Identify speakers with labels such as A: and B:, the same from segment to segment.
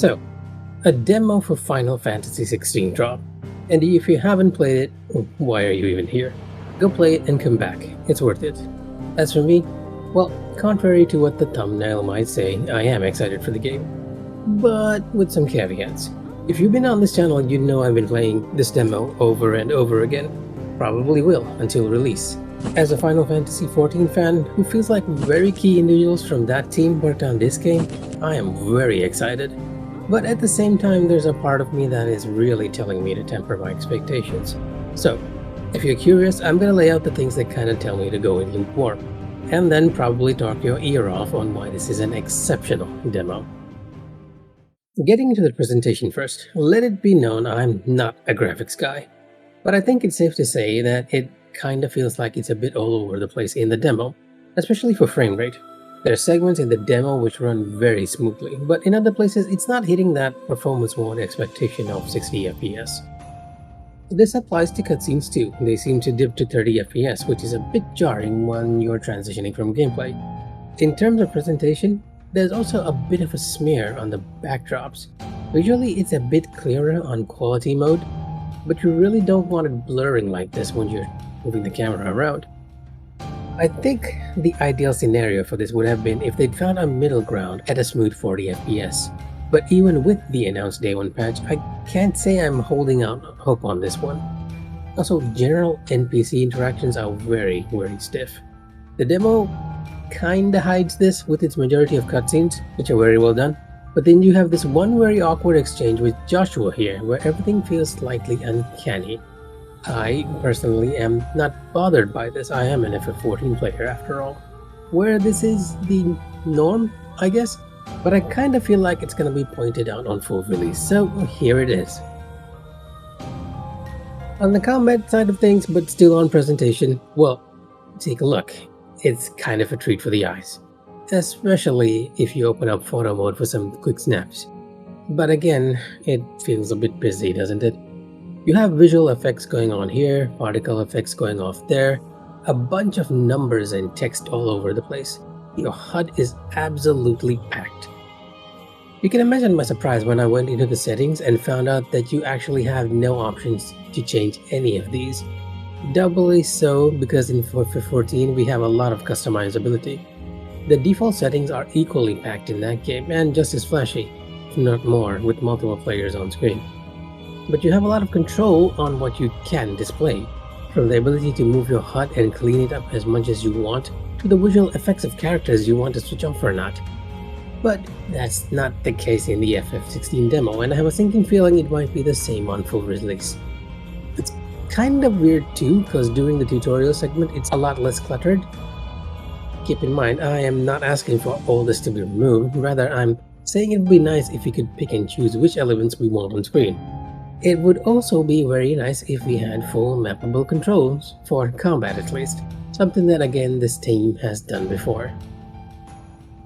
A: So, a demo for Final Fantasy XVI dropped, and if you haven't played it, why are you even here? Go play it and come back, it's worth it. As for me, well, contrary to what the thumbnail might say, I am excited for the game. But with some caveats. If you've been on this channel, you know I've been playing this demo over and over again. Probably will until release. As a Final Fantasy XIV fan who feels like very key individuals from that team worked on this game, I am very excited. But at the same time, there's a part of me that is really telling me to temper my expectations. So, if you're curious, I'm gonna lay out the things that kinda tell me to go in lukewarm, and then probably talk your ear off on why this is an exceptional demo. Getting into the presentation first, let it be known I'm not a graphics guy, but I think it's safe to say that it kinda feels like it's a bit all over the place in the demo, especially for frame rate. There are segments in the demo which run very smoothly, but in other places it's not hitting that performance mode expectation of 60 FPS. This applies to cutscenes too. They seem to dip to 30 FPS, which is a bit jarring when you're transitioning from gameplay. In terms of presentation, there's also a bit of a smear on the backdrops. Visually, it's a bit clearer on quality mode, but you really don't want it blurring like this when you're moving the camera around. I think the ideal scenario for this would have been if they'd found a middle ground at a smooth 40 FPS. But even with the announced Day 1 patch, I can't say I'm holding out hope on this one. Also, general NPC interactions are very stiff. The demo kinda hides this with its majority of cutscenes, which are very well done, but then you have this one very awkward exchange with Joshua here, where everything feels slightly uncanny. I personally am not bothered by this. I am an FF14 player after all, where this is the norm, I guess, but I kinda feel like it's gonna be pointed out on full release, so here it is. On the combat side of things, but still on presentation, well, take a look. It's kind of a treat for the eyes, especially if you open up photo mode for some quick snaps. But again, it feels a bit busy, doesn't it? You have visual effects going on here, particle effects going off there, a bunch of numbers and text all over the place. Your HUD is absolutely packed. You can imagine my surprise when I went into the settings and found out that you actually have no options to change any of these. Doubly so because in FF14 we have a lot of customizability. The default settings are equally packed in that game and just as flashy, if not more, with multiple players on screen. But you have a lot of control on what you can display, from the ability to move your HUD and clean it up as much as you want, to the visual effects of characters you want to switch off or not. But that's not the case in the FF16 demo, and I have a sinking feeling it might be the same on full release. It's kind of weird too, because during the tutorial segment it's a lot less cluttered. Keep in mind, I am not asking for all this to be removed, rather I'm saying it would be nice if we could pick and choose which elements we want on screen. It would also be very nice if we had full mappable controls, for combat at least, something that again this team has done before.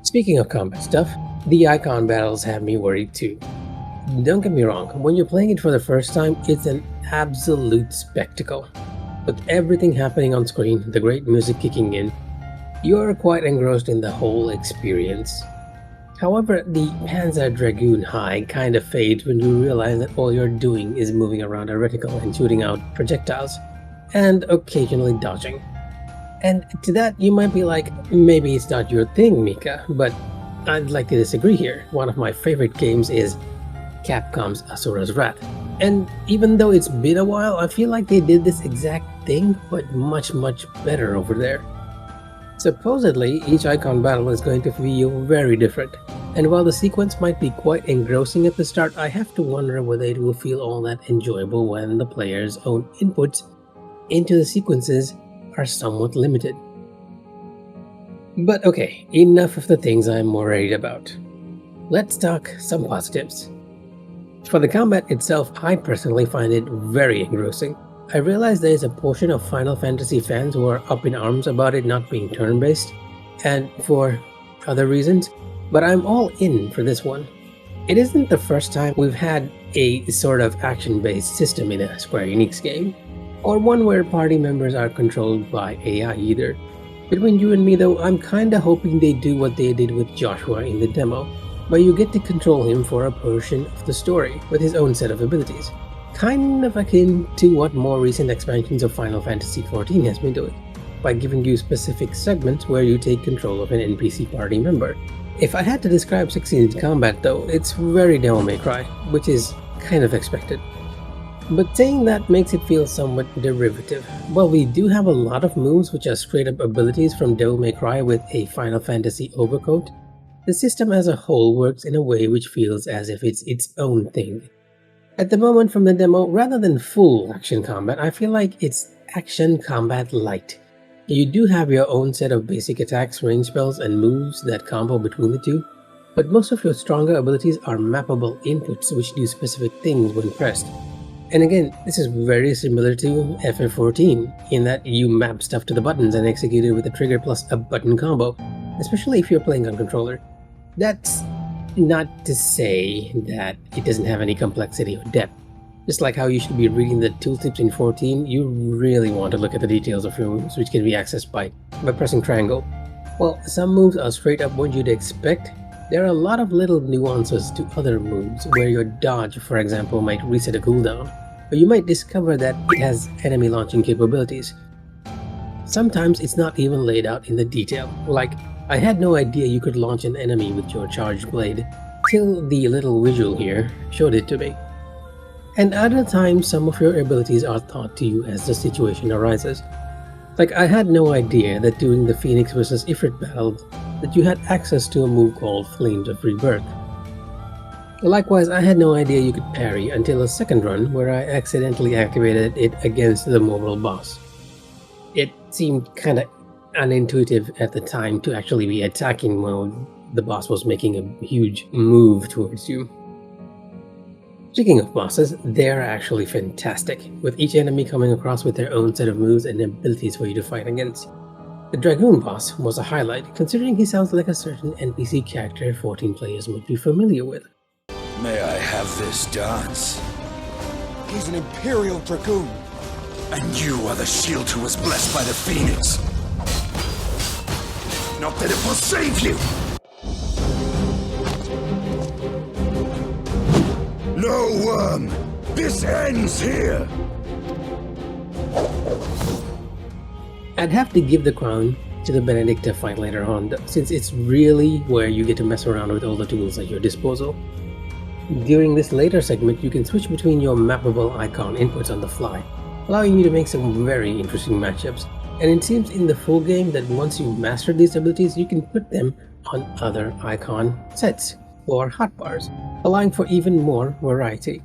A: Speaking of combat stuff, the icon battles have me worried too. Don't get me wrong, when you're playing it for the first time, it's an absolute spectacle. With everything happening on screen, the great music kicking in, you're quite engrossed in the whole experience. However, the Panzer Dragoon high kind of fades when you realize that all you're doing is moving around a reticle and shooting out projectiles, and occasionally dodging. And to that you might be like, maybe it's not your thing, Mikh'a, but I'd like to disagree here. One of my favorite games is Capcom's Asura's Wrath. And even though it's been a while, I feel like they did this exact thing, but much better over there. Supposedly, each icon battle is going to feel very different, and while the sequence might be quite engrossing at the start, I have to wonder whether it will feel all that enjoyable when the player's own inputs into the sequences are somewhat limited. But okay, enough of the things I'm worried about. Let's talk some positives. For the combat itself, I personally find it very engrossing. I realize there is a portion of Final Fantasy fans who are up in arms about it not being turn-based, and for other reasons, but I'm all in for this one. It isn't the first time we've had a sort of action-based system in a Square Enix game, or one where party members are controlled by AI either. Between you and me though, I'm kinda hoping they do what they did with Joshua in the demo, but you get to control him for a portion of the story with his own set of abilities. Kind of akin to what more recent expansions of Final Fantasy XIV has been doing, by giving you specific segments where you take control of an NPC party member. If I had to describe 16's combat though, it's very Devil May Cry, which is kind of expected. But saying that makes it feel somewhat derivative. While we do have a lot of moves which are straight up abilities from Devil May Cry with a Final Fantasy overcoat, the system as a whole works in a way which feels as if it's its own thing. At the moment from the demo, rather than full action combat, I feel like it's action combat light. You do have your own set of basic attacks, range spells, and moves that combo between the two, but most of your stronger abilities are mappable inputs which do specific things when pressed. And again, this is very similar to FF14 in that you map stuff to the buttons and execute it with a trigger plus a button combo, especially if you're playing on controller. That's not to say that it doesn't have any complexity or depth. Just like how you should be reading the tooltips in 14, you really want to look at the details of your moves, which can be accessed by pressing triangle. While some moves are straight up what you'd expect, there are a lot of little nuances to other moves, where your dodge, for example, might reset a cooldown, or you might discover that it has enemy launching capabilities. Sometimes it's not even laid out in the detail, like I had no idea you could launch an enemy with your charged blade, till the little visual here showed it to me. And other times some of your abilities are taught to you as the situation arises. Like I had no idea that during the Phoenix vs Ifrit battle that you had access to a move called Flames of Rebirth. Likewise, I had no idea you could parry until a second run where I accidentally activated it against the mobile boss. It seemed kinda unintuitive at the time to actually be attacking while the boss was making a huge move towards you. Speaking of bosses, they're actually fantastic, with each enemy coming across with their own set of moves and abilities for you to fight against. The Dragoon boss was a highlight, considering he sounds like a certain NPC character 14 players might be familiar with.
B: May I have this dance?
C: He's an Imperial Dragoon.
B: And you are the shield who was blessed by the Phoenix. Not that it will save you! No, worm! This ends here!
A: I'd have to give the crown to the Benedicta fight later on, since it's really where you get to mess around with all the tools at your disposal. During this later segment, you can switch between your mappable icon inputs on the fly, allowing you to make some very interesting matchups. And it seems in the full game that once you master these abilities, you can put them on other icon sets or hotbars, allowing for even more variety.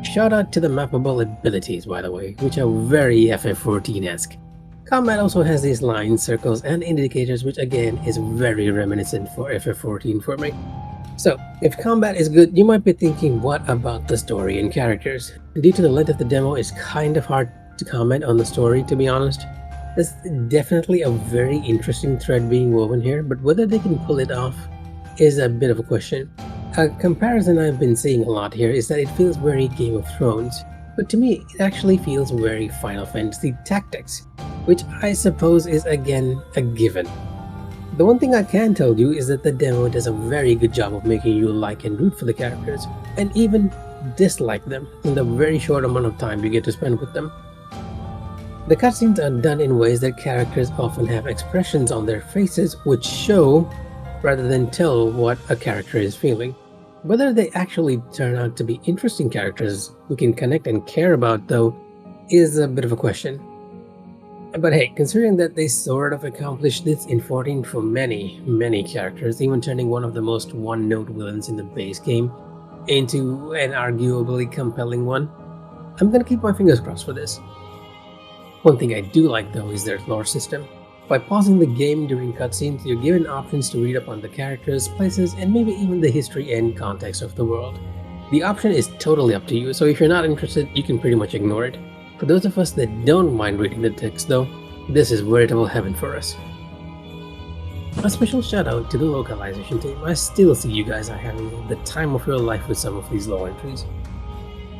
A: Shout out to the mappable abilities, by the way, which are very FF14-esque. Combat also has these lines, circles, and indicators, which again is very reminiscent for FF14 for me. So, if combat is good, you might be thinking, what about the story and characters? Due to the length of the demo, it's kind of hard to comment on the story, to be honest. There's definitely a very interesting thread being woven here, but whether they can pull it off is a bit of a question. A comparison I've been seeing a lot here is that it feels very Game of Thrones, but to me it actually feels very Final Fantasy Tactics, which I suppose is again a given. The one thing I can tell you is that the demo does a very good job of making you like and root for the characters, and even dislike them in the very short amount of time you get to spend with them. The cutscenes are done in ways that characters often have expressions on their faces which show rather than tell what a character is feeling. Whether they actually turn out to be interesting characters we can connect and care about, though, is a bit of a question. But hey, considering that they sort of accomplished this in 14 for many characters, even turning one of the most one-note villains in the base game into an arguably compelling one, I'm gonna keep my fingers crossed for this. One thing I do like though is their lore system. By pausing the game during cutscenes, you're given options to read up on the characters, places, and maybe even the history and context of the world. The option is totally up to you, so if you're not interested, you can pretty much ignore it. For those of us that don't mind reading the text though, this is veritable heaven for us. A special shout out to the localization team. I still see you guys are having the time of your life with some of these lore entries.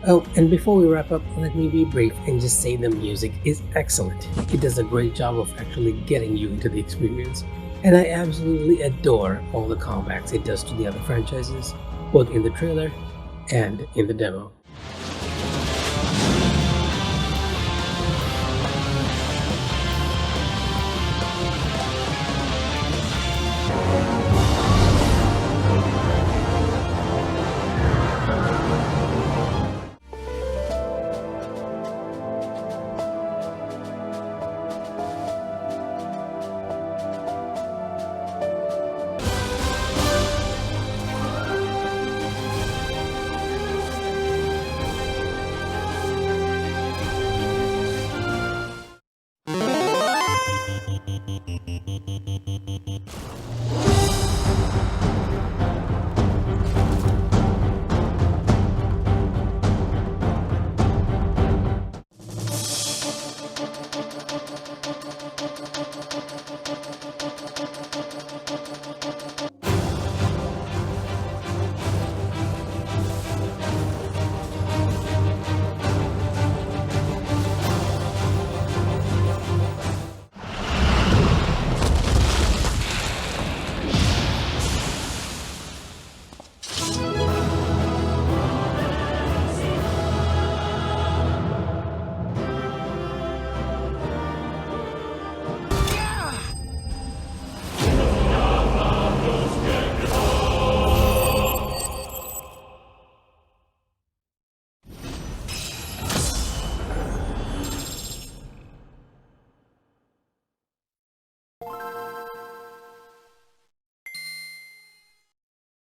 A: Oh, and before we wrap up, let me be brief and just say the music is excellent. It does a great job of actually getting you into the experience. And I absolutely adore all the callbacks it does to the other franchises, both in the trailer and in the demo.